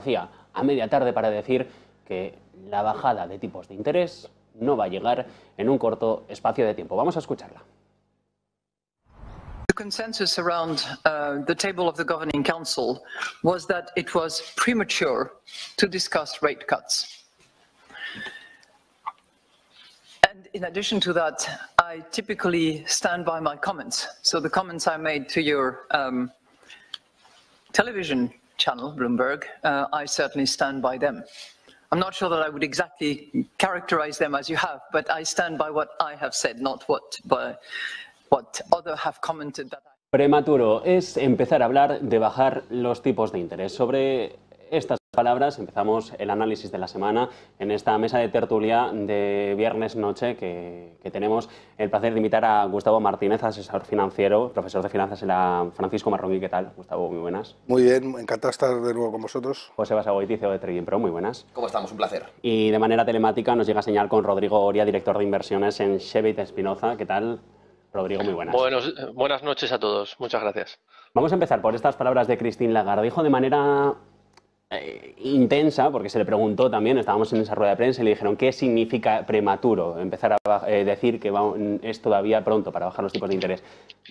hacía a media tarde para decir que la bajada de tipos de interés no va a llegar en un corto espacio de tiempo. Vamos a escucharla. The consensus around the table of the Governing Council was that it was premature to discuss rate cuts. And in addition to that, I typically stand by my comments. So the comments I made to your television channel, Bloomberg, I certainly stand by them. I'm not sure that I would exactly characterize them as you have, but I stand by what I have said, not what others have commented that I... Prematuro es empezar a hablar de bajar los tipos de interés. Sobre estas palabras empezamos el análisis de la semana en esta mesa de tertulia de viernes noche que tenemos el placer de invitar a Gustavo Martínez, asesor financiero, profesor de finanzas en la Francisco Marroquín. ¿Qué tal, Gustavo? Muy buenas. Muy bien, encantado de estar de nuevo con vosotros. José Basagoiti, CEO de Trading Pro, muy buenas. ¿Cómo estamos? Un placer. Y de manera telemática nos llega señal con Rodrigo Oria, director de inversiones en Shebit Espinoza. ¿Qué tal, Rodrigo? Muy buenas. Buenas noches a todos. Muchas gracias. Vamos a empezar por estas palabras de Christine Lagarde. Dijo de manera intensa, porque se le preguntó también, estábamos en esa rueda de prensa y le dijeron ¿qué significa prematuro? Empezar a decir que es todavía pronto para bajar los tipos de interés.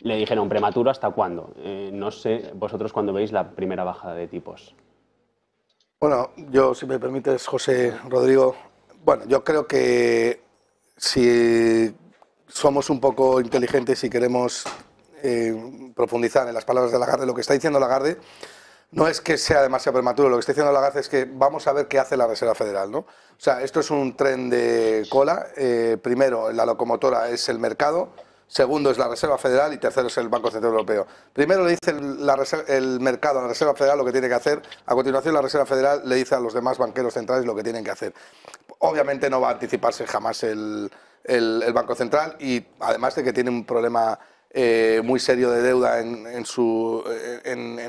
Le dijeron ¿prematuro hasta cuándo? No sé, vosotros cuándo veis la primera bajada de tipos. Bueno, yo, si me permites, José, Rodrigo, bueno, yo creo que si somos un poco inteligentes y queremos profundizar en las palabras de Lagarde, lo que está diciendo Lagarde no es que sea demasiado prematuro, lo que está diciendo Lagarde es que vamos a ver qué hace la Reserva Federal, ¿no? O sea, esto es un tren de cola. Primero, la locomotora es el mercado, segundo es la Reserva Federal y tercero es el Banco Central Europeo. Primero le dice el mercado a la Reserva Federal lo que tiene que hacer, a continuación la Reserva Federal le dice a los demás banqueros centrales lo que tienen que hacer. Obviamente no va a anticiparse jamás el Banco Central y además de que tiene un problema muy serio de deuda en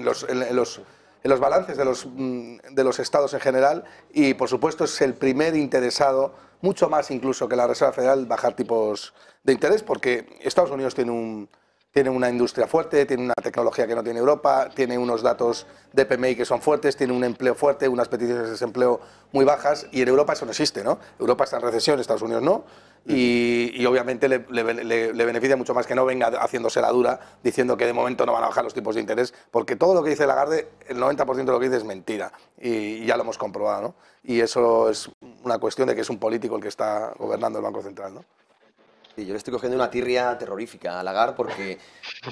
los balances de los estados en general y por supuesto es el primer interesado, mucho más incluso que la Reserva Federal, bajar tipos de interés porque Estados Unidos tiene una industria fuerte, tiene una tecnología que no tiene Europa, tiene unos datos de PMI que son fuertes, tiene un empleo fuerte, unas peticiones de desempleo muy bajas y en Europa eso no existe, ¿no? Europa está en recesión, Estados Unidos no. Y obviamente le beneficia mucho más que no venga haciéndose la dura diciendo que de momento no van a bajar los tipos de interés, porque todo lo que dice Lagarde, el 90% de lo que dice es mentira y ya lo hemos comprobado, ¿no? Y eso es una cuestión de que es un político el que está gobernando el Banco Central, ¿no? Sí, yo le estoy cogiendo una tirria terrorífica a Lagarde porque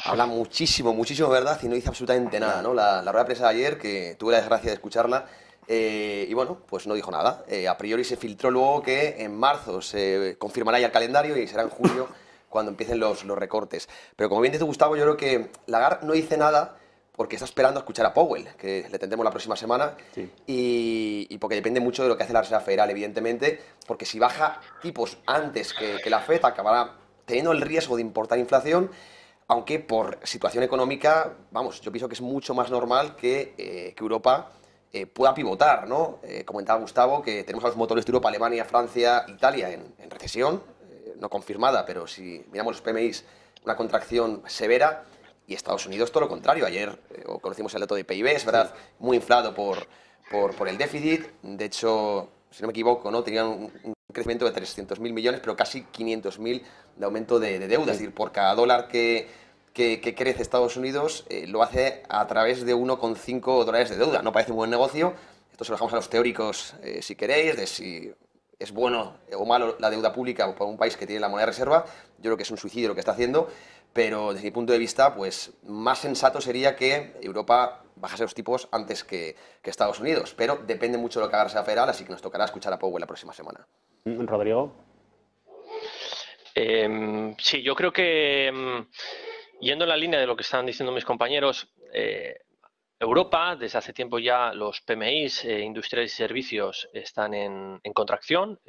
habla muchísimo, verdad y no dice absolutamente nada, ¿no? La rueda de prensa de ayer, que tuve la desgracia de escucharla, y bueno, pues no dijo nada. A priori se filtró luego que en marzo se confirmará ya el calendario y será en julio cuando empiecen los recortes. Pero como bien dice Gustavo, yo creo que Lagarde no dice nada porque está esperando a escuchar a Powell, que le tendremos la próxima semana, sí. y porque depende mucho de lo que hace la Reserva Federal, evidentemente, porque si baja tipos antes que la FED, acabará teniendo el riesgo de importar inflación, aunque por situación económica, vamos, yo pienso que es mucho más normal que Europa pueda pivotar, ¿no? Comentaba Gustavo que tenemos a los motores de Europa, Alemania, Francia, Italia en recesión, no confirmada, pero si miramos los PMIs, una contracción severa, y Estados Unidos todo lo contrario. Ayer conocimos el dato de PIB, es verdad, muy inflado por el déficit. De hecho, si no me equivoco, ¿no? Tenían un crecimiento de 300.000 millones, pero casi 500.000 de aumento de deuda. Es decir, por cada dólar que crece Estados Unidos, lo hace a través de 1,5 dólares de deuda. No parece un buen negocio. Esto se lo dejamos a los teóricos, si queréis, de si es bueno o malo la deuda pública para un país que tiene la moneda de reserva. Yo creo que es un suicidio lo que está haciendo. Pero desde mi punto de vista, pues más sensato sería que Europa bajase los tipos antes que Estados Unidos. Pero depende mucho de lo que haga la Reserva Federal, así que nos tocará escuchar a Powell la próxima semana. Rodrigo. Sí, yo creo que yendo en la línea de lo que están diciendo mis compañeros, Europa, desde hace tiempo ya los PMIs industriales y servicios están en contracción.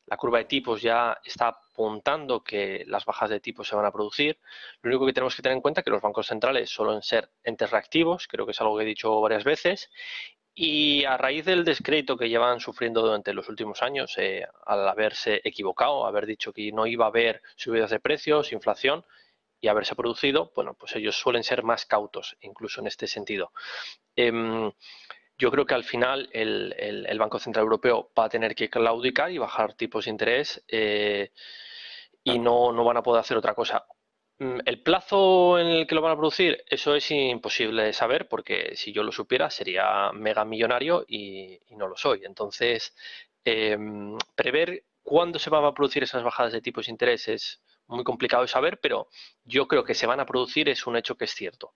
La curva de tipos ya está apuntando que las bajas de tipos se van a producir. Lo único que tenemos que tener en cuenta es que los bancos centrales suelen ser entes reactivos, creo que es algo que he dicho varias veces, y a raíz del descrédito que llevan sufriendo durante los últimos años, al haberse equivocado, haber dicho que no iba a haber subidas de precios, inflación, y haberse producido, bueno, pues ellos suelen ser más cautos, incluso en este sentido. yo creo que al final el Banco Central Europeo va a tener que claudicar y bajar tipos de interés y no van a poder hacer otra cosa. El plazo en el que lo van a producir, eso es imposible de saber porque si yo lo supiera sería mega millonario y no lo soy. Entonces, prever cuándo se van a producir esas bajadas de tipos de interés es muy complicado de saber, pero yo creo que se van a producir, es un hecho que es cierto.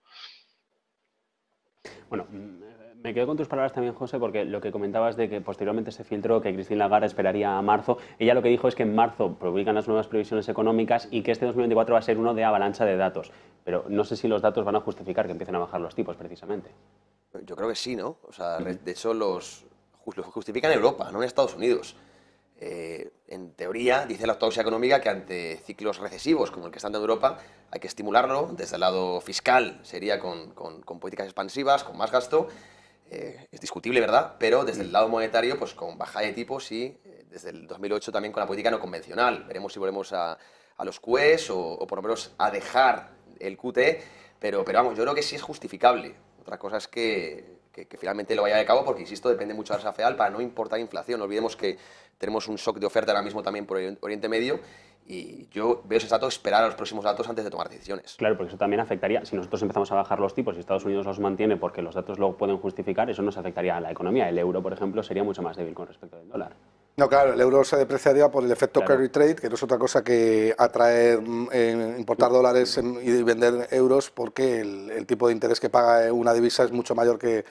Bueno, me quedo con tus palabras también, José, porque lo que comentabas de que posteriormente se filtró que Christine Lagarde esperaría a marzo, ella lo que dijo es que en marzo publican las nuevas previsiones económicas y que este 2024 va a ser uno de avalancha de datos. Pero no sé si los datos van a justificar que empiecen a bajar los tipos, precisamente. Yo creo que sí, ¿no? O sea, de hecho los justifican en Europa, no en Estados Unidos. En teoría, dice la ortodoxia económica que ante ciclos recesivos como el que está en Europa hay que estimularlo. Desde el lado fiscal sería con políticas expansivas, con más gasto. Es discutible, ¿verdad? Pero desde el lado monetario, pues con bajada de tipos y desde el 2008 también con la política no convencional. Veremos si volvemos a los QEs o por lo menos a dejar el QT, pero vamos, yo creo que sí es justificable. Otra cosa es que finalmente lo vaya de cabo porque, insisto, depende mucho de la tasa FEAL para no importar inflación. No olvidemos que tenemos un shock de oferta ahora mismo también por Oriente Medio y yo veo sensato esperar a los próximos datos antes de tomar decisiones. Claro, porque eso también afectaría, si nosotros empezamos a bajar los tipos y Estados Unidos los mantiene porque los datos lo pueden justificar, eso nos afectaría a la economía. El euro, por ejemplo, sería mucho más débil con respecto del dólar. No, claro, el euro se depreciaría por el efecto Claro. carry trade, que no es otra cosa que atraer, importar dólares y vender euros porque el tipo de interés que paga una divisa es mucho mayor que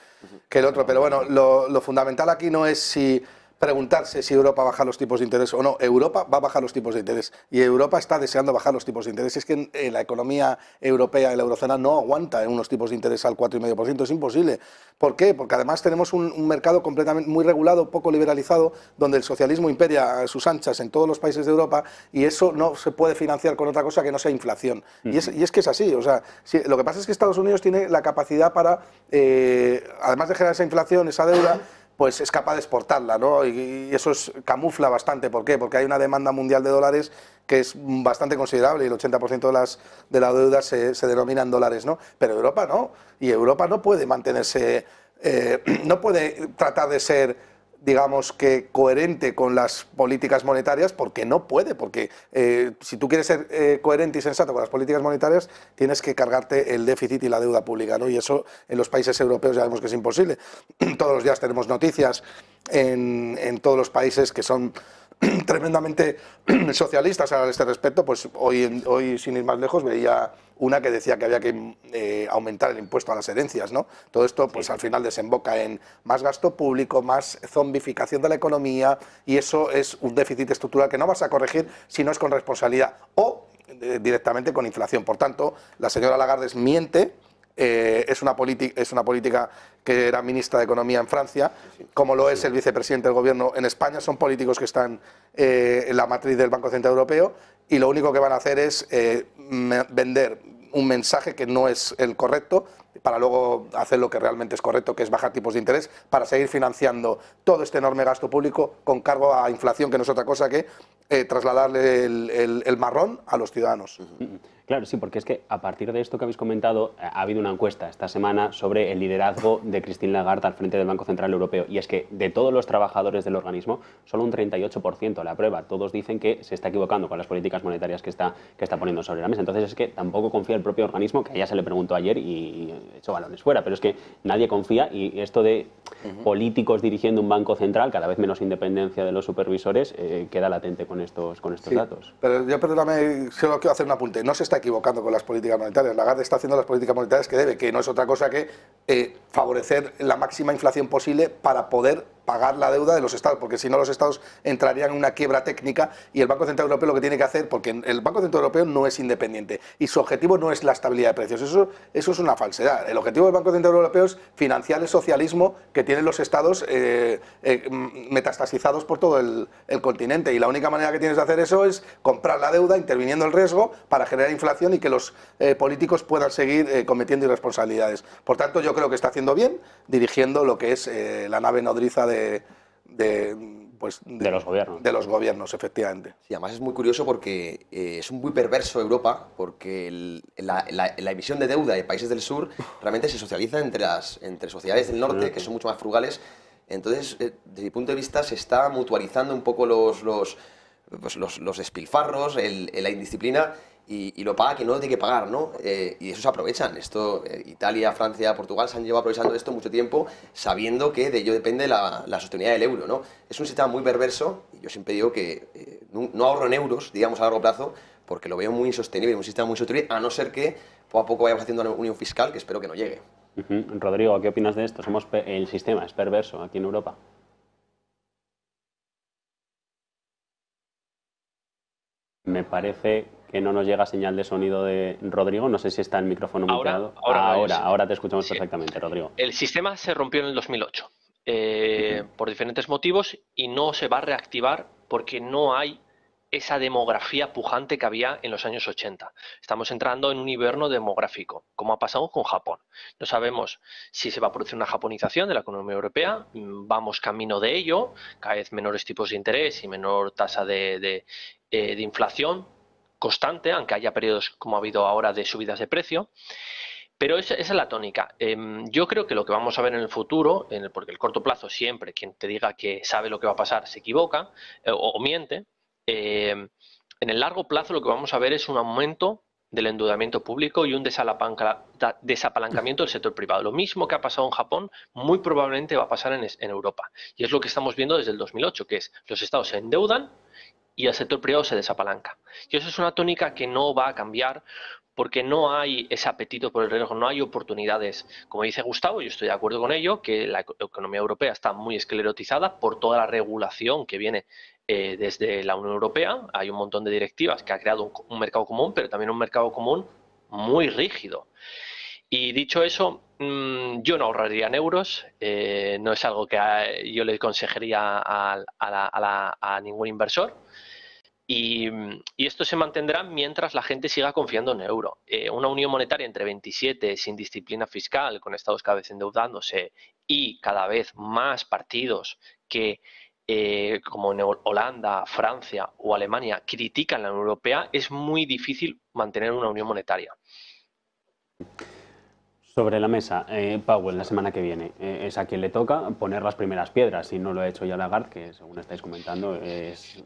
el otro. Pero bueno, lo fundamental aquí no es si preguntarse si Europa baja los tipos de interés o no. Europa va a bajar los tipos de interés y Europa está deseando bajar los tipos de interés. Es que la economía europea y la eurozona no aguanta en unos tipos de interés al 4,5%, es imposible. ¿Por qué? Porque además tenemos un mercado completamente muy regulado, poco liberalizado, donde el socialismo imperia a sus anchas en todos los países de Europa y eso no se puede financiar con otra cosa que no sea inflación. Y es que es así. O sea, lo que pasa es que Estados Unidos tiene la capacidad para, además de generar esa inflación, esa deuda, pues es capaz de exportarla, ¿no? Y eso camufla bastante. ¿Por qué? Porque hay una demanda mundial de dólares que es bastante considerable y el 80% de la deuda se denomina en dólares, ¿no? Pero Europa no. Y Europa no puede mantenerse, no puede tratar de ser, digamos que coherente con las políticas monetarias porque no puede, porque si tú quieres ser coherente y sensato con las políticas monetarias tienes que cargarte el déficit y la deuda pública, ¿no? Y eso en los países europeos ya vemos que es imposible. Todos los días tenemos noticias en todos los países que son tremendamente socialistas a este respecto. Pues hoy, sin ir más lejos, veía una que decía que había que aumentar el impuesto a las herencias, ¿no? Todo esto, pues al final desemboca en más gasto público, más zombificación de la economía, y eso es un déficit estructural que no vas a corregir si no es con responsabilidad o directamente con inflación. Por tanto, la señora Lagarde miente. Es una política que era ministra de Economía en Francia, como lo es el vicepresidente del Gobierno en España. Son políticos que están en la matriz del Banco Central Europeo y lo único que van a hacer es vender un mensaje que no es el correcto para luego hacer lo que realmente es correcto, que es bajar tipos de interés para seguir financiando todo este enorme gasto público con cargo a inflación, que no es otra cosa que trasladarle el marrón a los ciudadanos. Claro, sí, porque es que a partir de esto que habéis comentado, ha habido una encuesta esta semana sobre el liderazgo de Christine Lagarde al frente del Banco Central Europeo. Y es que de todos los trabajadores del organismo, solo un 38% la aprueba. Todos dicen que se está equivocando con las políticas monetarias que está poniendo sobre la mesa. Entonces es que tampoco confía el propio organismo, que a ella se le preguntó ayer y echó balones fuera. Pero es que nadie confía y esto de políticos dirigiendo un banco central, cada vez menos independencia de los supervisores, queda latente con estos datos. Pero yo, perdóname, solo quiero hacer un apunte. No se está equivocando con las políticas monetarias. Lagarde está haciendo las políticas monetarias que debe, que no es otra cosa que favorecer la máxima inflación posible para poder pagar la deuda de los estados, porque si no los estados entrarían en una quiebra técnica y el Banco Central Europeo lo que tiene que hacer, porque el Banco Central Europeo no es independiente y su objetivo no es la estabilidad de precios, eso es una falsedad. El objetivo del Banco Central Europeo es financiar el socialismo que tienen los estados metastasizados por todo el continente, y la única manera que tienes de hacer eso es comprar la deuda, interviniendo el riesgo para generar inflación y que los políticos puedan seguir cometiendo irresponsabilidades. Por tanto, yo creo que está haciendo bien dirigiendo lo que es la nave nodriza de pues, de los gobiernos. De los gobiernos, efectivamente. Sí, además es muy curioso porque es muy perverso Europa, porque la emisión de deuda de países del sur realmente se socializa entre sociedades del norte, que son mucho más frugales. Entonces, desde mi punto de vista, se está mutualizando un poco los despilfarros, la indisciplina, y lo paga quien no lo tiene que pagar, ¿no? Y eso se aprovechan. Italia, Francia, Portugal se han llevado aprovechando esto mucho tiempo, sabiendo que de ello depende la sostenibilidad del euro, ¿no? Es un sistema muy perverso, y yo siempre digo que no ahorro en euros, digamos, a largo plazo, porque lo veo muy insostenible, un sistema muy insostenible, a no ser que poco a poco vayamos haciendo una unión fiscal, que espero que no llegue. Rodrigo, ¿qué opinas de esto? El sistema es perverso aquí en Europa. Me parece que no nos llega señal de sonido de Rodrigo. No sé si está el micrófono muteado. Ahora te escuchamos perfectamente, Rodrigo. El sistema se rompió en el 2008 por diferentes motivos y no se va a reactivar porque no hay esa demografía pujante que había en los años 80. Estamos entrando en un hiberno demográfico, como ha pasado con Japón. No sabemos si se va a producir una japonización de la economía europea. Vamos camino de ello, cada vez menores tipos de interés y menor tasa de inflación constante, aunque haya periodos como ha habido ahora de subidas de precio. Pero esa es la tónica. Yo creo que lo que vamos a ver en el futuro, porque el corto plazo siempre, quien te diga que sabe lo que va a pasar se equivoca o miente. En el largo plazo lo que vamos a ver es un aumento del endeudamiento público y un desapalancamiento del sector privado. Lo mismo que ha pasado en Japón, muy probablemente va a pasar en Europa. Y es lo que estamos viendo desde el 2008, que es los estados se endeudan y el sector privado se desapalanca. Y eso es una tónica que no va a cambiar porque no hay ese apetito por el riesgo, no hay oportunidades. Como dice Gustavo, yo estoy de acuerdo con ello, que la economía europea está muy esclerotizada por toda la regulación que viene desde la Unión Europea. Hay un montón de directivas que ha creado un mercado común, pero también un mercado común muy rígido. Y dicho eso, yo no ahorraría en euros, no es algo que yo le aconsejaría a ningún inversor. Y esto se mantendrá mientras la gente siga confiando en el euro. Una unión monetaria entre 27 sin disciplina fiscal, con estados cada vez endeudándose y cada vez más partidos que, como en Holanda, Francia o Alemania, critican la Unión Europea, es muy difícil mantener una unión monetaria. Sobre la mesa, Powell, la semana que viene, es a quien le toca poner las primeras piedras. Y no lo ha hecho ya Lagarde, que según estáis comentando, es,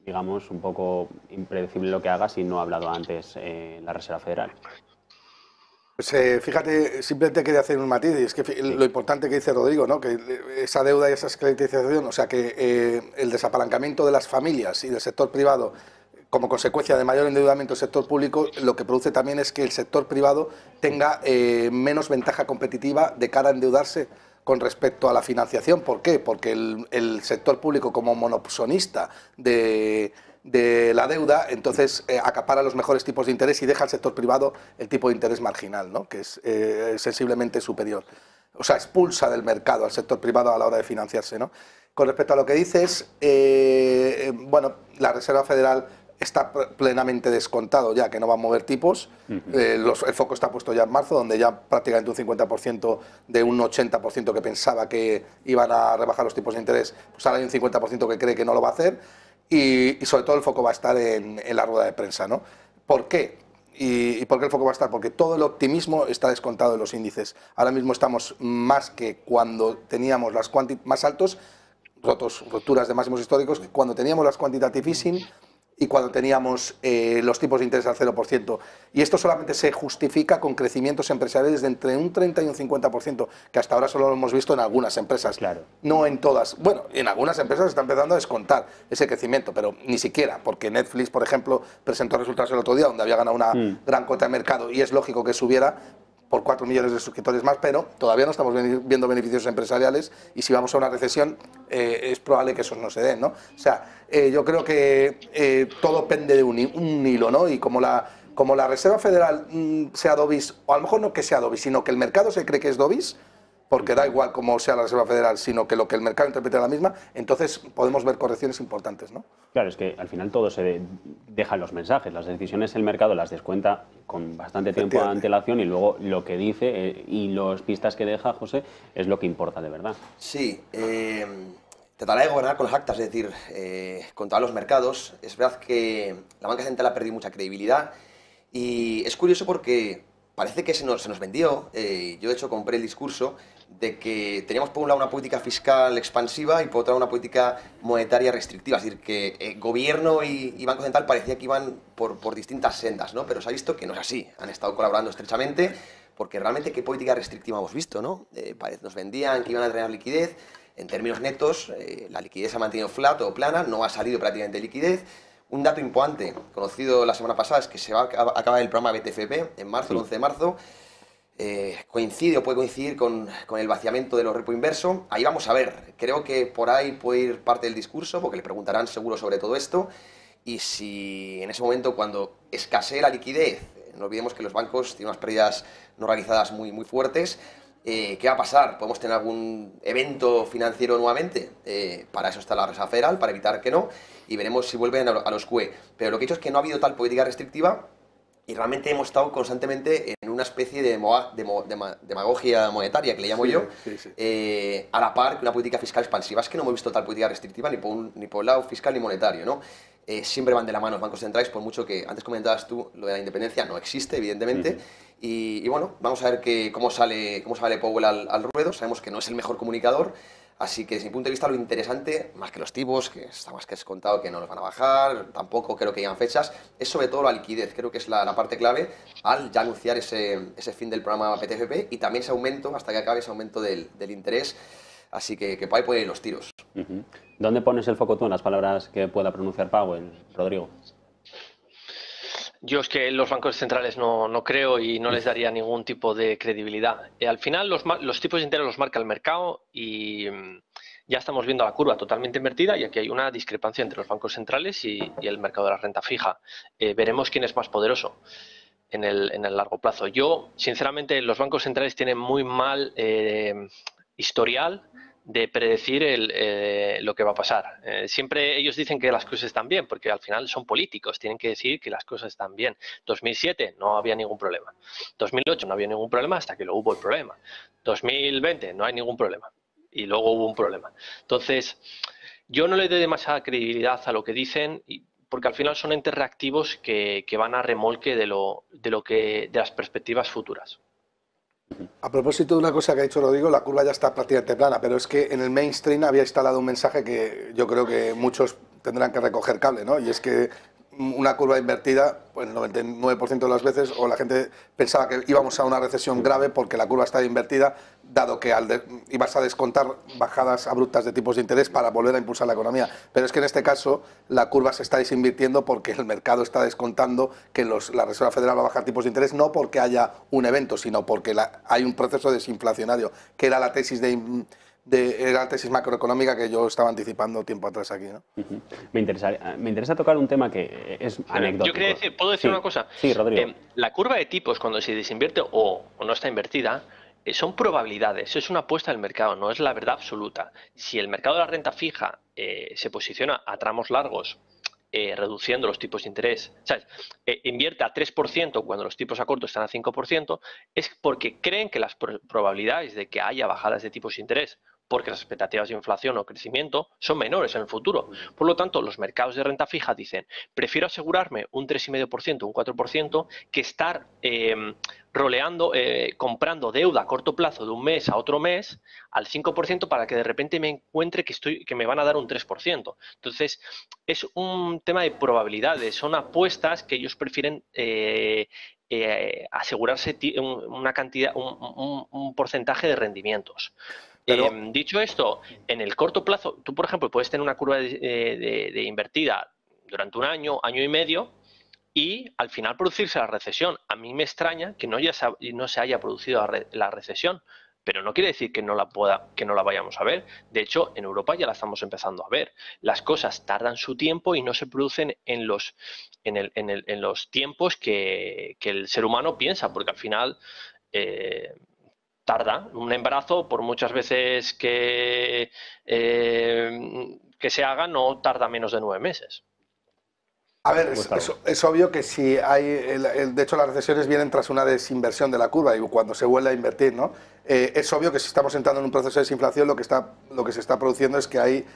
digamos, un poco impredecible lo que haga si no ha hablado antes la Reserva Federal. Pues fíjate, simplemente quería hacer un matiz, y es que lo importante que dice Rodrigo, ¿no? Que esa deuda y esa escleritización, o sea, que el desapalancamiento de las familias y del sector privado, como consecuencia de mayor endeudamiento del sector público, lo que produce también es que el sector privado tenga menos ventaja competitiva de cara a endeudarse con respecto a la financiación. ¿Por qué? Porque el sector público, como monopsonista de la deuda, entonces acapara los mejores tipos de interés y deja al sector privado el tipo de interés marginal, ¿no? Que es sensiblemente superior. O sea, expulsa del mercado al sector privado a la hora de financiarse, ¿no? Con respecto a lo que dices, bueno, la Reserva Federal está plenamente descontado ya que no va a mover tipos. El foco está puesto ya en marzo, donde ya prácticamente un 50% de un 80% que pensaba que iban a rebajar los tipos de interés, pues ahora hay un 50% que cree que no lo va a hacer, y sobre todo el foco va a estar en la rueda de prensa, ¿no? ¿Por qué? ¿Y por qué el foco va a estar? Porque todo el optimismo está descontado en los índices. Ahora mismo estamos más que cuando teníamos las más altos, roturas de máximos históricos, que cuando teníamos las quantitative easing y cuando teníamos los tipos de interés al 0%. Y esto solamente se justifica con crecimientos empresariales de entre un 30 y un 50%, que hasta ahora solo lo hemos visto en algunas empresas, claro, no en todas. Bueno, en algunas empresas se está empezando a descontar ese crecimiento, pero ni siquiera, porque Netflix, por ejemplo, presentó resultados el otro día donde había ganado una gran cuota de mercado, y es lógico que subiera por 4 millones de suscriptores más, pero todavía no estamos viendo beneficios empresariales, y si vamos a una recesión es probable que esos no se den, ¿no? O sea, yo creo que todo pende de un hilo, ¿no? Y como la Reserva Federal sea dovish, o a lo mejor no que sea dovish, sino que el mercado se cree que es dovish, porque da igual cómo sea la Reserva Federal, sino que lo que el mercado interprete es la misma, entonces podemos ver correcciones importantes, ¿no? Claro, es que al final todo se deja en los mensajes. Las decisiones el mercado las descuenta con bastante tiempo de antelación, y luego lo que dice y las pistas que deja José es lo que importa de verdad. Sí, te tratará de gobernar con las actas, es decir, controlar los mercados. Es verdad que la banca central ha perdido mucha credibilidad y es curioso porque parece que se nos vendió, yo de hecho compré el discurso de que teníamos por un lado una política fiscal expansiva y por otro lado una política monetaria restrictiva, es decir, que gobierno y Banco Central parecía que iban por distintas sendas, ¿no? Pero se ha visto que no es así, han estado colaborando estrechamente porque realmente qué política restrictiva hemos visto, ¿no? Nos vendían que iban a drenar liquidez, en términos netos la liquidez se ha mantenido flat o plana, no ha salido prácticamente liquidez. Un dato importante, conocido la semana pasada, es que se va a acabar el programa BTFP en marzo, el 11 de marzo. Coincide o puede coincidir con el vaciamiento de los repo inverso. Ahí vamos a ver. Creo que por ahí puede ir parte del discurso, porque le preguntarán seguro sobre todo esto. Y si en ese momento, cuando escasee la liquidez, no olvidemos que los bancos tienen unas pérdidas no realizadas muy, muy fuertes, ¿qué va a pasar? ¿Podemos tener algún evento financiero nuevamente? Para eso está la Reserva Federal, para evitar que no, y veremos si vuelven a los QE. Pero lo que he hecho es que no ha habido tal política restrictiva y realmente hemos estado constantemente en una especie de demagogia monetaria, que le llamo yo, a la par que una política fiscal expansiva. Es que no hemos visto tal política restrictiva ni por el lado fiscal ni monetario, ¿no? Siempre van de la mano los bancos centrales, por mucho que antes comentabas tú, lo de la independencia no existe, evidentemente. Y bueno, vamos a ver cómo sale Powell al ruedo. Sabemos que no es el mejor comunicador, así que desde mi punto de vista lo interesante, más que los tipos, que está más que descontado que no los van a bajar, tampoco creo que digan fechas, es sobre todo la liquidez. Creo que es la parte clave al ya anunciar ese fin del programa PTFP y también ese aumento, hasta que acabe ese aumento del interés. Así que por ahí pueden ir los tiros. ¿Dónde pones el foco tú en las palabras que pueda pronunciar Powell, Rodrigo? Yo es que los bancos centrales no creo y no les daría ningún tipo de credibilidad. Al final los tipos de interés los marca el mercado y ya estamos viendo la curva totalmente invertida y aquí hay una discrepancia entre los bancos centrales y el mercado de la renta fija. Veremos quién es más poderoso en el largo plazo. Yo, sinceramente, los bancos centrales tienen muy mal historial de predecir lo que va a pasar. Siempre ellos dicen que las cosas están bien, porque al final son políticos, tienen que decir que las cosas están bien. 2007 no había ningún problema. 2008 no había ningún problema hasta que luego hubo el problema. 2020 no hay ningún problema. Y luego hubo un problema. Entonces, yo no le doy demasiada credibilidad a lo que dicen, porque al final son entes reactivos que van a remolque de las perspectivas futuras. A propósito de una cosa que ha dicho Rodrigo, la curva ya está prácticamente plana, pero es que en el mainstream había instalado un mensaje que yo creo que muchos tendrán que recoger cable, ¿no? Y es que una curva invertida, pues el 99% de las veces, o la gente pensaba que íbamos a una recesión grave porque la curva estaba invertida, dado que ibas a descontar bajadas abruptas de tipos de interés para volver a impulsar la economía. Pero es que en este caso la curva se está desinvirtiendo porque el mercado está descontando que la Reserva Federal va a bajar tipos de interés, no porque haya un evento, sino porque hay un proceso desinflacionario, que era la tesis era la tesis macroeconómica que yo estaba anticipando tiempo atrás aquí, ¿no? Me interesa tocar un tema que es anecdótico. Yo quería decir, ¿puedo decir una cosa? Sí, Rodrigo. La curva de tipos, cuando se desinvierte o no está invertida, son probabilidades, es una apuesta del mercado, no es la verdad absoluta. Si el mercado de la renta fija se posiciona a tramos largos, reduciendo los tipos de interés, ¿sabes? Invierte a 3% cuando los tipos a corto están a 5%, es porque creen que las probabilidades de que haya bajadas de tipos de interés, porque las expectativas de inflación o crecimiento son menores en el futuro. Por lo tanto, los mercados de renta fija dicen, prefiero asegurarme un 3,5%, un 4%, que estar roleando, comprando deuda a corto plazo de un mes a otro mes al 5% para que de repente me encuentre que me van a dar un 3%. Entonces, es un tema de probabilidades, son apuestas que ellos prefieren asegurarse una cantidad, un porcentaje de rendimientos. Pero, dicho esto, en el corto plazo, tú, por ejemplo, puedes tener una curva de invertida durante un año, año y medio, y al final producirse la recesión. A mí me extraña que no se haya producido la recesión, pero no quiere decir que no la vayamos a ver. De hecho, en Europa ya la estamos empezando a ver. Las cosas tardan su tiempo y no se producen en los tiempos que el ser humano piensa, porque al final tarda. Un embarazo, por muchas veces que se haga, no tarda menos de 9 meses. A ver, es obvio que si hay, de hecho las recesiones vienen tras una desinversión de la curva y cuando se vuelve a invertir, ¿no? Es obvio que si estamos entrando en un proceso de desinflación lo que se está produciendo es que hay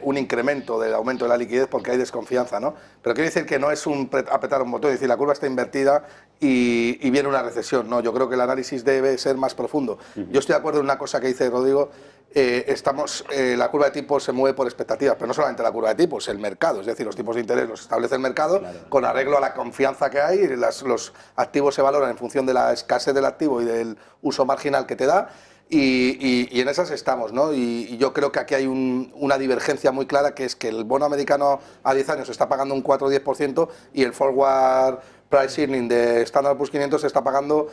un incremento del aumento de la liquidez porque hay desconfianza, ¿no? Pero quiere decir que no es un apretar un botón, es decir, la curva está invertida y viene una recesión, ¿no? Yo creo que el análisis debe ser más profundo. Yo estoy de acuerdo en una cosa que dice Rodrigo. La curva de tipos se mueve por expectativas, pero no solamente la curva de tipos, el mercado, es decir, los tipos de interés los establece el mercado con arreglo a la confianza que hay, los activos se valoran en función de la escasez del activo y del uso marginal que te da, y en esas estamos, ¿no? Y yo creo que aquí hay una divergencia muy clara, que es que el bono americano a 10 años está pagando un 4 o 10% y el forward price earning de Standard Poor's 500 está pagando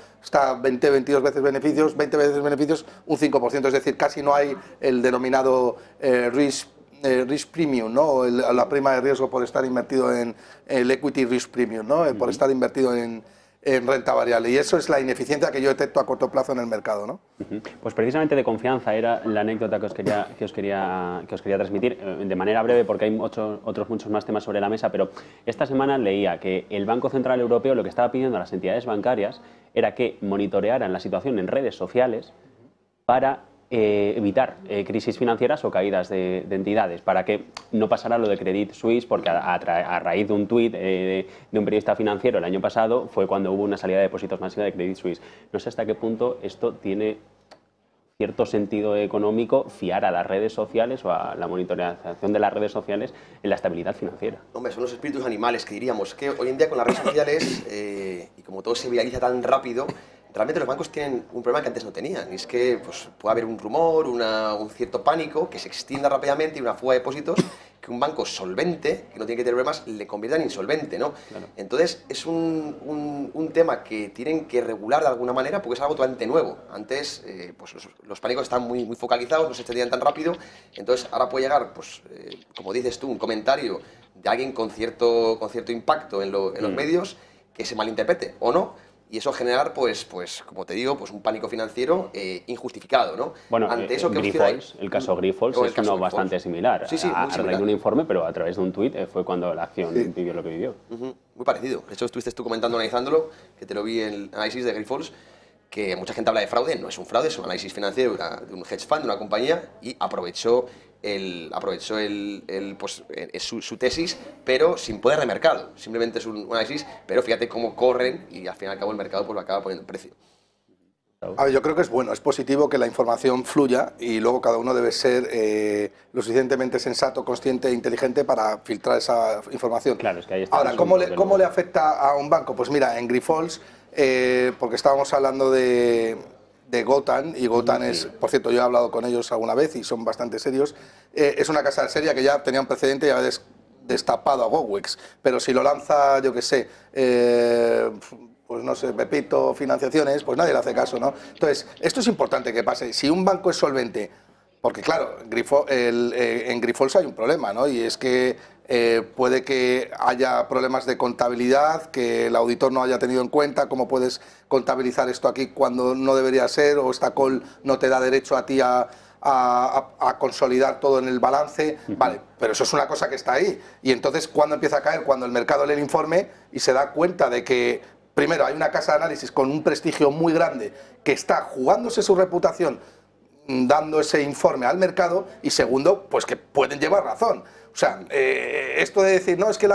22 veces beneficios, 20 veces beneficios, un 5%, es decir, casi no hay el denominado risk premium, ¿no? O la prima de riesgo por estar invertido en el equity risk premium, ¿no? Por estar invertido en renta variable, y eso es la ineficiencia que yo detecto a corto plazo en el mercado, ¿no? Pues precisamente de confianza era la anécdota que os quería transmitir de manera breve, porque hay otros muchos más temas sobre la mesa, pero esta semana leía que el Banco Central Europeo lo que estaba pidiendo a las entidades bancarias era que monitorearan la situación en redes sociales para evitar crisis financieras o caídas de entidades, para que no pasara lo de Credit Suisse, porque a raíz de un tuit de un periodista financiero el año pasado fue cuando hubo una salida de depósitos masiva de Credit Suisse. No sé hasta qué punto esto tiene cierto sentido económico, fiar a las redes sociales o a la monitorización de las redes sociales en la estabilidad financiera. Hombre, son los espíritus animales que diríamos, que hoy en día con las redes sociales y como todo se viraliza tan rápido, realmente los bancos tienen un problema que antes no tenían, y es que pues, puede haber un rumor, un cierto pánico que se extienda rápidamente y una fuga de depósitos que un banco solvente, que no tiene que tener problemas, le convierta en insolvente, ¿no? Claro. Entonces es un tema que tienen que regular de alguna manera porque es algo totalmente nuevo. Antes pues los pánicos estaban muy focalizados, no se extendían tan rápido, entonces ahora puede llegar, pues como dices tú, un comentario de alguien con cierto impacto en los medios que se malinterprete o no. Y eso generar, pues como te digo, pues un pánico financiero injustificado, ¿no? Bueno, ante eso Grifols, el caso Grifols es uno bastante similar. Sí, a raíz de un informe, pero a través de un tuit fue cuando la acción vivió lo que vivió. Muy parecido. De hecho, estuviste tú comentando, analizándolo, que te lo vi en el análisis de Grifols, que mucha gente habla de fraude. No es un fraude, es un análisis financiero de un hedge fund, de una compañía, y aprovechó su tesis, pero sin poder de mercado. Simplemente es un análisis, pero fíjate cómo corren y al fin y al cabo el mercado pues lo acaba poniendo el precio. A ver, yo creo que es bueno, es positivo que la información fluya y luego cada uno debe ser lo suficientemente sensato, consciente e inteligente para filtrar esa información. Claro, es que ahí está. Ahora, ¿cómo le afecta a un banco? Pues mira, en Grifols, porque estábamos hablando de Gotham, y Gotham es, por cierto, yo he hablado con ellos alguna vez y son bastante serios, es una casa seria que ya tenía un precedente y había destapado a Gowex, pero si lo lanza, yo qué sé, pues no sé, Pepito, financiaciones, pues nadie le hace caso, ¿no? Entonces, esto es importante que pase. Si un banco es solvente, porque claro, en Grifols hay un problema, ¿no? Y es que puede que haya problemas de contabilidad, que el auditor no haya tenido en cuenta cómo puedes contabilizar esto aquí cuando no debería ser, o esta call no te da derecho a ti a consolidar todo en el balance. Vale, pero eso es una cosa que está ahí. Y entonces, ¿cuándo empieza a caer? Cuando el mercado lee el informe y se da cuenta de que, primero, hay una casa de análisis con un prestigio muy grande que está jugándose su reputación dando ese informe al mercado, y segundo, pues que pueden llevar razón. O sea, esto de decir, no, es que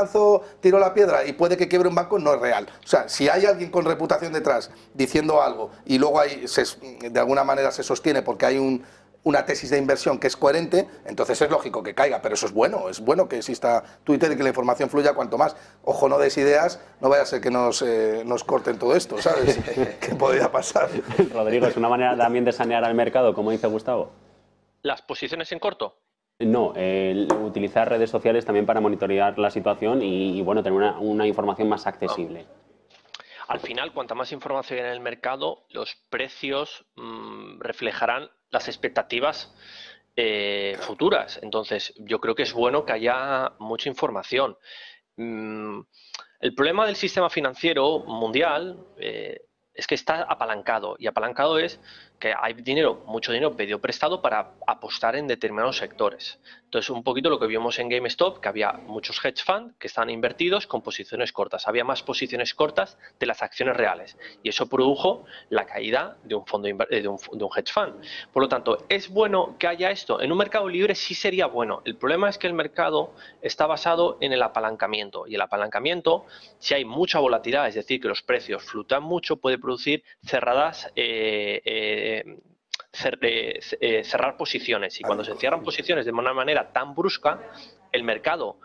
tiró la piedra y puede que quiebre un banco, no es real. O sea, si hay alguien con reputación detrás diciendo algo y luego de alguna manera se sostiene porque hay una tesis de inversión que es coherente, entonces es lógico que caiga, pero eso es bueno que exista Twitter y que la información fluya cuanto más. Ojo, no des ideas, no vaya a ser que nos corten todo esto, ¿sabes? ¿Qué podría pasar? Rodrigo, ¿es una manera también de sanear al mercado, como dice Gustavo? ¿Las posiciones en corto? No, utilizar redes sociales también para monitorear la situación y bueno, tener una información más accesible. Al final, cuanta más información hay en el mercado, los precios reflejarán las expectativas futuras. Entonces, yo creo que es bueno que haya mucha información. El problema del sistema financiero mundial es que está apalancado, y apalancado es que hay dinero, mucho dinero pedido prestado para apostar en determinados sectores. Entonces, un poquito lo que vimos en GameStop, que había muchos hedge funds que estaban invertidos con posiciones cortas. Había más posiciones cortas de las acciones reales. Y eso produjo la caída de un fondo de un hedge fund. Por lo tanto, ¿es bueno que haya esto? En un mercado libre sí sería bueno. El problema es que el mercado está basado en el apalancamiento. Y el apalancamiento, si hay mucha volatilidad, es decir, que los precios fluctúan mucho, puede producir cerradas cerrar posiciones, y cuando se cierran posiciones de una manera tan brusca, el mercado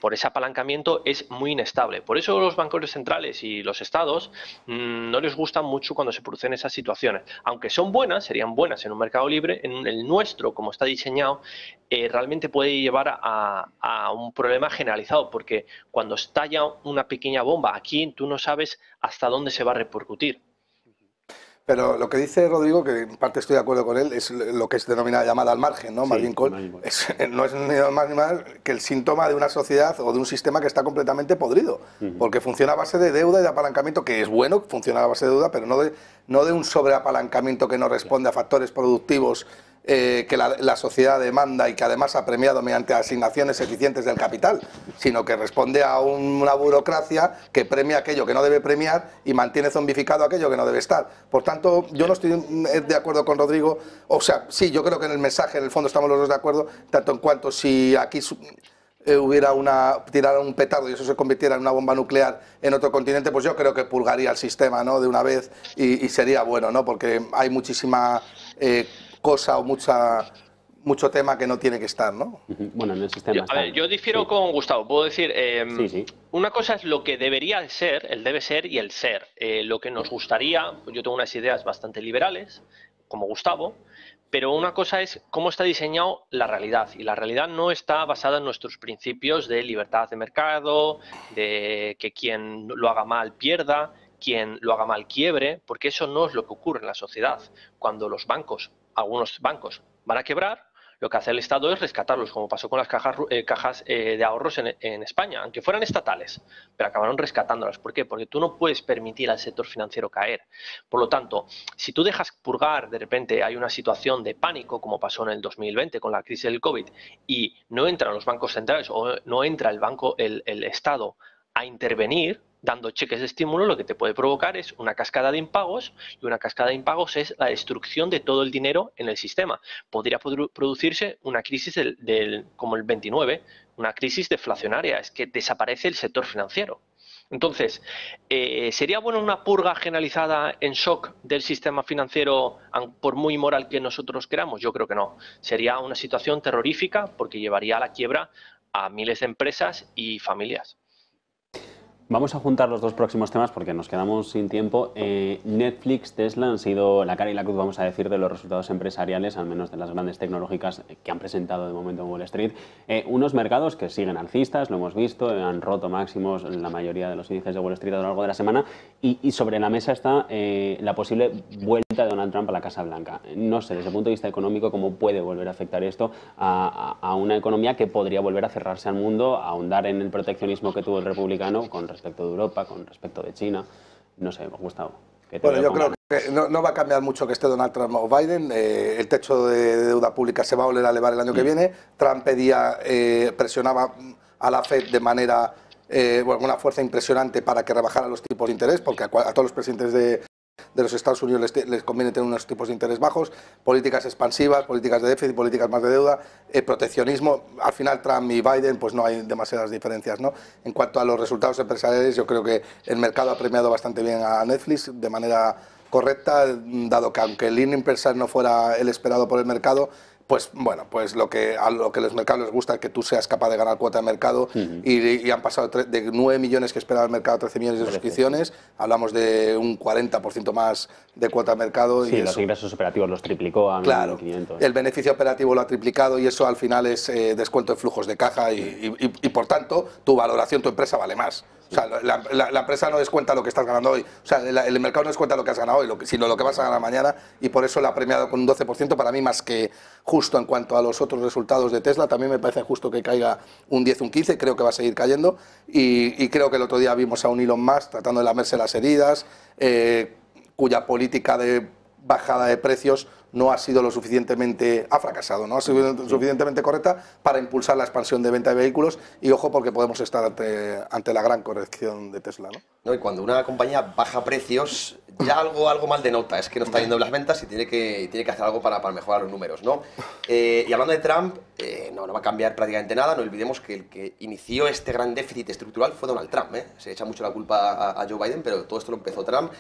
por ese apalancamiento es muy inestable. Por eso los bancos centrales y los estados no les gustan mucho cuando se producen esas situaciones. Aunque son buenas, serían buenas en un mercado libre, en el nuestro, como está diseñado, realmente puede llevar a un problema generalizado, porque cuando estalla una pequeña bomba aquí, tú no sabes hasta dónde se va a repercutir. Pero lo que dice Rodrigo, que en parte estoy de acuerdo con él, es lo que es denominada llamada al margen, ¿no? Sí, Margin call. No es ni más ni más que el síntoma de una sociedad o de un sistema que está completamente podrido, porque funciona a base de deuda y de apalancamiento, que es bueno, funciona a base de deuda, pero no de un sobreapalancamiento que no responde a factores productivos que la sociedad demanda y que además ha premiado mediante asignaciones eficientes del capital, sino que responde a una burocracia que premia aquello que no debe premiar y mantiene zombificado aquello que no debe estar. Por tanto, yo no estoy de acuerdo con Rodrigo. O sea, sí, yo creo que en el mensaje, en el fondo, estamos los dos de acuerdo, tanto en cuanto si aquí hubiera tirara un petardo y eso se convirtiera en una bomba nuclear en otro continente, pues yo creo que purgaría el sistema, ¿no?, de una vez y sería bueno, ¿no?, porque hay muchísima cosa o mucho tema que no tiene que estar, ¿no? Bueno, en el sistema a ver, yo difiero con Gustavo. Puedo decir, sí. Una cosa es lo que debería ser, el debe ser y el ser. Lo que nos gustaría, yo tengo unas ideas bastante liberales, como Gustavo, pero una cosa es cómo está diseñado la realidad, y la realidad no está basada en nuestros principios de libertad de mercado, de que quien lo haga mal pierda, quien lo haga mal quiebre, porque eso no es lo que ocurre en la sociedad. Cuando los bancos, algunos bancos, van a quebrar, lo que hace el Estado es rescatarlos, como pasó con las cajas de ahorros en España, aunque fueran estatales, pero acabaron rescatándolas. ¿Por qué? Porque tú no puedes permitir al sector financiero caer. Por lo tanto, si tú dejas purgar, de repente hay una situación de pánico, como pasó en el 2020 con la crisis del COVID, y no entran los bancos centrales o no entra el Estado a intervenir, dando cheques de estímulo, lo que te puede provocar es una cascada de impagos, y una cascada de impagos es la destrucción de todo el dinero en el sistema. Podría producirse una crisis como el 29, una crisis deflacionaria, es que desaparece el sector financiero. Entonces, ¿sería bueno una purga generalizada en shock del sistema financiero, por muy moral que nosotros queramos? Yo creo que no. Sería una situación terrorífica, porque llevaría a la quiebra a miles de empresas y familias. Vamos a juntar los dos próximos temas porque nos quedamos sin tiempo. Netflix, Tesla han sido la cara y la cruz, vamos a decir, de los resultados empresariales, al menos de las grandes tecnológicas que han presentado de momento en Wall Street. Unos mercados que siguen alcistas, lo hemos visto, han roto máximos en la mayoría de los índices de Wall Street a lo largo de la semana, y sobre la mesa está la posible vuelta de Donald Trump a la Casa Blanca. No sé, desde el punto de vista económico, cómo puede volver a afectar esto a una economía que podría volver a cerrarse al mundo, a ahondar en el proteccionismo que tuvo el republicano con respecto de Europa, con respecto de China. No sé, Gustavo. Bueno, yo creo que no va a cambiar mucho que esté Donald Trump o Biden. El techo de deuda pública se va a volver a elevar el año que viene. Trump presionaba a la Fed de manera, una fuerza impresionante para que rebajara los tipos de interés, porque a todos los presidentes de los Estados Unidos les conviene tener unos tipos de interés bajos, políticas expansivas, políticas de déficit, políticas más de deuda, proteccionismo. Al final Trump y Biden pues no hay demasiadas diferencias, ¿no? En cuanto a los resultados empresariales, yo creo que el mercado ha premiado bastante bien a Netflix de manera correcta, dado que aunque el earning per share no fuera el esperado por el mercado, pues bueno, pues a lo que los mercados les gusta es que tú seas capaz de ganar cuota de mercado, y han pasado de 9 millones que esperaba el mercado a 13 millones de suscripciones. Hablamos de un 40% más de cuota de mercado. Sí, y los ingresos operativos los triplicó a 1.500. El beneficio operativo lo ha triplicado, y eso al final es descuento de flujos de caja y por tanto tu valoración, tu empresa vale más. O sea, la empresa no descuenta lo que estás ganando hoy, o sea, el mercado no descuenta lo que has ganado hoy, sino lo que vas a ganar mañana, y por eso la ha premiado con un 12%, para mí más que justo. En cuanto a los otros resultados de Tesla, también me parece justo que caiga un 10, un 15, creo que va a seguir cayendo, y creo que el otro día vimos a un Elon Musk tratando de lamerse las heridas, cuya política de bajada de precios no ha sido lo suficientemente, ha fracasado, no ha sido suficientemente correcta para impulsar la expansión de venta de vehículos, y ojo porque podemos estar ante la gran corrección de Tesla, ¿no? No, y cuando una compañía baja precios, ya algo mal denota, es que no está yendo las ventas y tiene que hacer algo para mejorar los números, ¿no? Y hablando de Trump, no va a cambiar prácticamente nada, no olvidemos que el que inició este gran déficit estructural fue Donald Trump, ¿eh? Se echa mucho la culpa a Joe Biden, pero todo esto lo empezó Trump.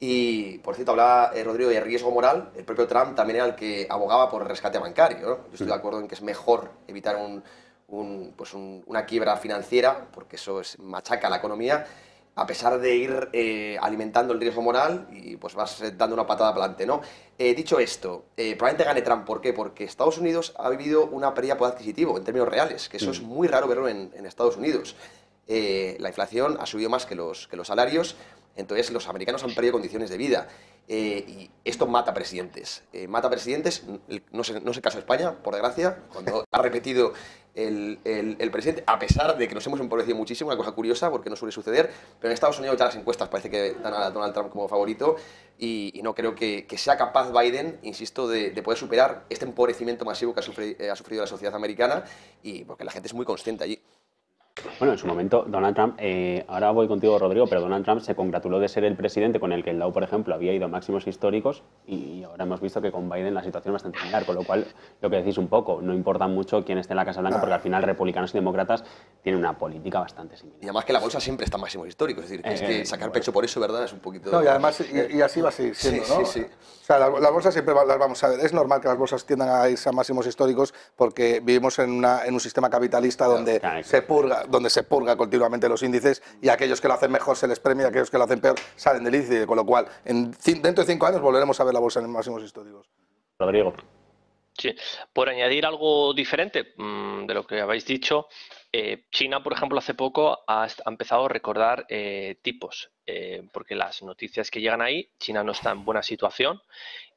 Y, por cierto, hablaba Rodrigo de riesgo moral. El propio Trump también era el que abogaba por el rescate bancario, ¿no? Yo estoy de acuerdo en que es mejor evitar una quiebra financiera, porque eso machaca la economía, a pesar de ir alimentando el riesgo moral y pues vas dando una patada para adelante, ¿no? Dicho esto, probablemente gane Trump. ¿Por qué? Porque Estados Unidos ha vivido una pérdida de poder adquisitivo en términos reales, que eso es muy raro verlo en Estados Unidos. La inflación ha subido más que los salarios. Entonces los americanos han perdido condiciones de vida y esto mata presidentes. Mata presidentes, no es el caso de España, por desgracia, cuando ha repetido el presidente, a pesar de que nos hemos empobrecido muchísimo, una cosa curiosa porque no suele suceder, pero en Estados Unidos ya las encuestas parece que dan a Donald Trump como favorito y no creo que sea capaz Biden, insisto, de poder superar este empobrecimiento masivo que ha sufrido la sociedad americana, y porque la gente es muy consciente allí. Bueno, en su momento, Donald Trump, ahora voy contigo, Rodrigo, pero Donald Trump se congratuló de ser el presidente con el que el Dow, por ejemplo, había ido a máximos históricos, y ahora hemos visto que con Biden la situación es bastante similar, con lo cual, lo que decís un poco, no importa mucho quién esté en la Casa Blanca, porque al final republicanos y demócratas tienen una política bastante similar. Y además que la bolsa siempre está en máximos históricos, es decir, es que sacar pecho por eso, ¿verdad? Es un poquito... No, y además, y así va a seguir siendo, sí, ¿no? Sí. O sea, las bolsas siempre las vamos a ver. Es normal que las bolsas tiendan a irse a máximos históricos porque vivimos en un sistema capitalista donde se purga continuamente los índices, y aquellos que lo hacen mejor se les premia y aquellos que lo hacen peor salen del índice, con lo cual dentro de 5 años volveremos a ver la bolsa en máximos históricos. Rodrigo. Sí, por añadir algo diferente de lo que habéis dicho, China, por ejemplo, hace poco ha empezado a recordar tipos, porque las noticias que llegan ahí, China no está en buena situación,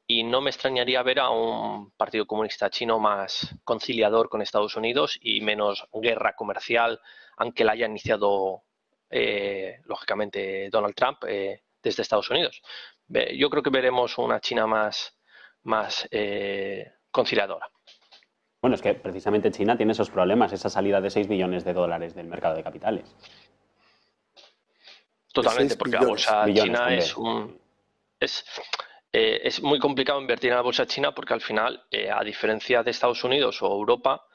y no me extrañaría ver a un Partido Comunista Chino más conciliador con Estados Unidos y menos guerra comercial, aunque la haya iniciado, lógicamente, Donald Trump desde Estados Unidos. Yo creo que veremos una China más conciliadora. Bueno, es que precisamente China tiene esos problemas, esa salida de 6 billones de dólares del mercado de capitales. Totalmente, porque la bolsa china es muy complicado invertir en la bolsa china, porque al final, a diferencia de Estados Unidos o Europa,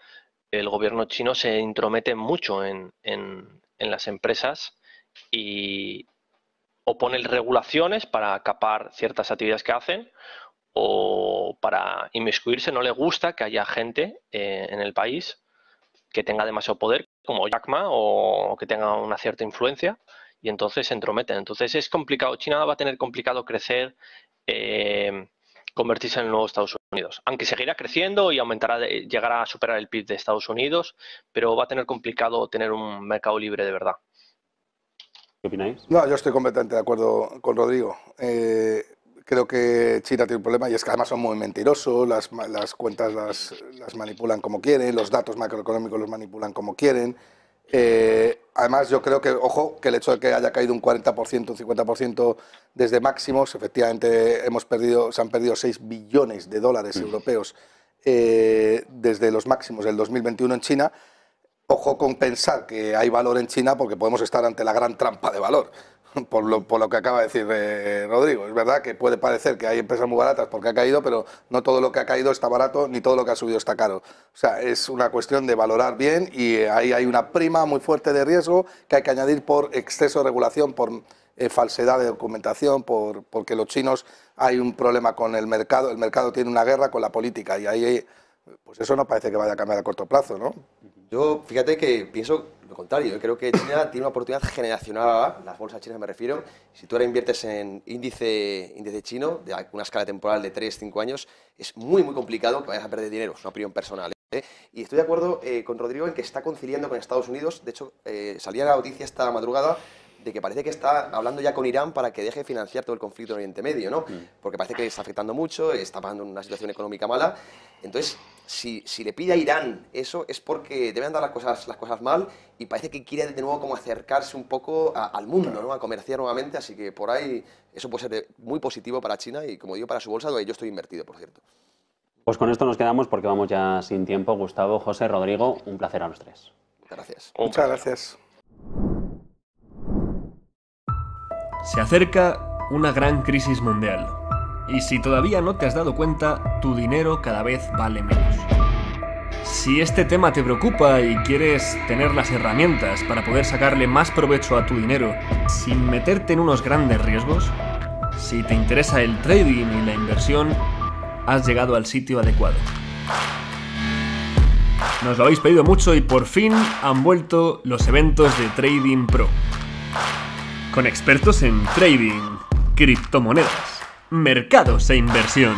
el gobierno chino se intromete mucho en las empresas y o pone regulaciones para capar ciertas actividades que hacen, o para inmiscuirse. No le gusta que haya gente en el país que tenga demasiado poder, como Jack Ma, o que tenga una cierta influencia, y entonces se entrometen. Entonces es complicado. China va a tener complicado crecer, convertirse en el nuevo Estados Unidos, aunque seguirá creciendo y llegará a superar el PIB de Estados Unidos, pero va a tener complicado tener un mercado libre de verdad. ¿Qué opináis? No, yo estoy completamente de acuerdo con Rodrigo. Creo que China tiene un problema, y es que además son muy mentirosos, las cuentas las manipulan como quieren, los datos macroeconómicos los manipulan como quieren. Además, yo creo que, ojo, que el hecho de que haya caído un 40%, un 50% desde máximos, efectivamente se han perdido 6 billones de dólares europeos desde los máximos del 2021 en China. Ojo con pensar que hay valor en China, porque podemos estar ante la gran trampa de valor. Por lo que acaba de decir Rodrigo. Es verdad que puede parecer que hay empresas muy baratas porque ha caído, pero no todo lo que ha caído está barato, ni todo lo que ha subido está caro. O sea, es una cuestión de valorar bien, y ahí hay una prima muy fuerte de riesgo que hay que añadir por exceso de regulación, por falsedad de documentación, porque los chinos hay un problema con el mercado tiene una guerra con la política, y ahí pues eso no parece que vaya a cambiar a corto plazo, ¿no? Yo, fíjate que pienso lo contrario. Yo creo que China tiene una oportunidad generacional, las bolsas chinas me refiero. Si tú ahora inviertes en índice chino, de una escala temporal de 3-5 años, es muy complicado que vayas a perder dinero. Es una opinión personal, ¿eh? Y estoy de acuerdo con Rodrigo en que está conciliando con Estados Unidos. De hecho, salía la noticia esta madrugada de que parece que está hablando ya con Irán para que deje de financiar todo el conflicto en Oriente Medio, ¿no? Porque parece que le está afectando mucho, está pasando una situación económica mala. Entonces, si le pide a Irán eso es porque deben andar las cosas mal y parece que quiere de nuevo como acercarse un poco al mundo, ¿no? A comerciar nuevamente, así que por ahí eso puede ser muy positivo para China y, como digo, para su bolsa, donde yo estoy invertido, por cierto. Pues con esto nos quedamos porque vamos ya sin tiempo. Gustavo, José, Rodrigo, un placer a los tres. Gracias. Muchas gracias. Se acerca una gran crisis mundial. Y si todavía no te has dado cuenta, tu dinero cada vez vale menos. Si este tema te preocupa y quieres tener las herramientas para poder sacarle más provecho a tu dinero sin meterte en unos grandes riesgos, si te interesa el trading y la inversión, has llegado al sitio adecuado. Nos lo habéis pedido mucho y por fin han vuelto los eventos de Trading Pro. Con expertos en trading, criptomonedas, mercados e inversión.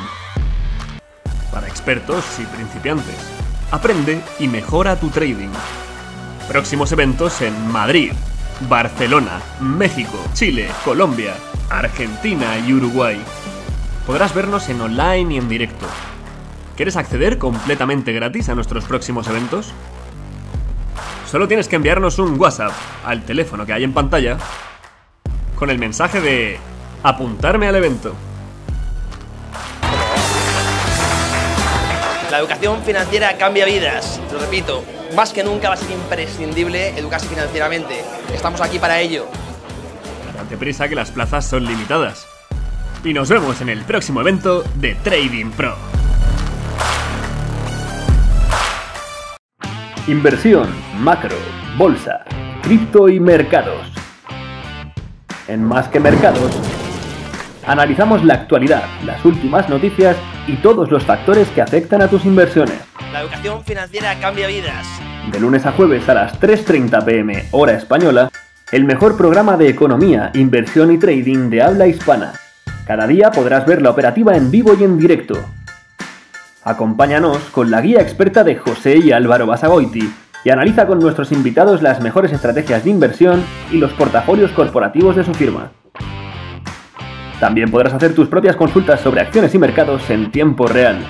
Para expertos y principiantes. Aprende y mejora tu trading. Próximos eventos en Madrid, Barcelona, México, Chile, Colombia, Argentina y Uruguay. Podrás vernos en online y en directo. ¿Quieres acceder completamente gratis a nuestros próximos eventos? Solo tienes que enviarnos un WhatsApp al teléfono que hay en pantalla con el mensaje de apuntarme al evento. La educación financiera cambia vidas, te lo repito, más que nunca va a ser imprescindible educarse financieramente. Estamos aquí para ello. Date prisa que las plazas son limitadas. Y nos vemos en el próximo evento de Trading Pro. Inversión, macro, bolsa, cripto y mercados. En Más que Mercados, analizamos la actualidad, las últimas noticias y todos los factores que afectan a tus inversiones. La educación financiera cambia vidas. De lunes a jueves a las 3:30 p.m. hora española, el mejor programa de economía, inversión y trading de habla hispana. Cada día podrás ver la operativa en vivo y en directo. Acompáñanos con la guía experta de José y Álvaro Basagoiti y analiza con nuestros invitados las mejores estrategias de inversión y los portafolios corporativos de su firma. También podrás hacer tus propias consultas sobre acciones y mercados en tiempo real.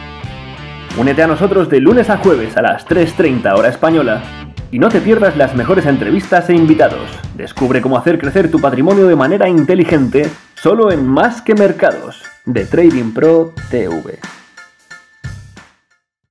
Únete a nosotros de lunes a jueves a las 3:30 hora española y no te pierdas las mejores entrevistas e invitados. Descubre cómo hacer crecer tu patrimonio de manera inteligente solo en Más que Mercados de Trading Pro TV.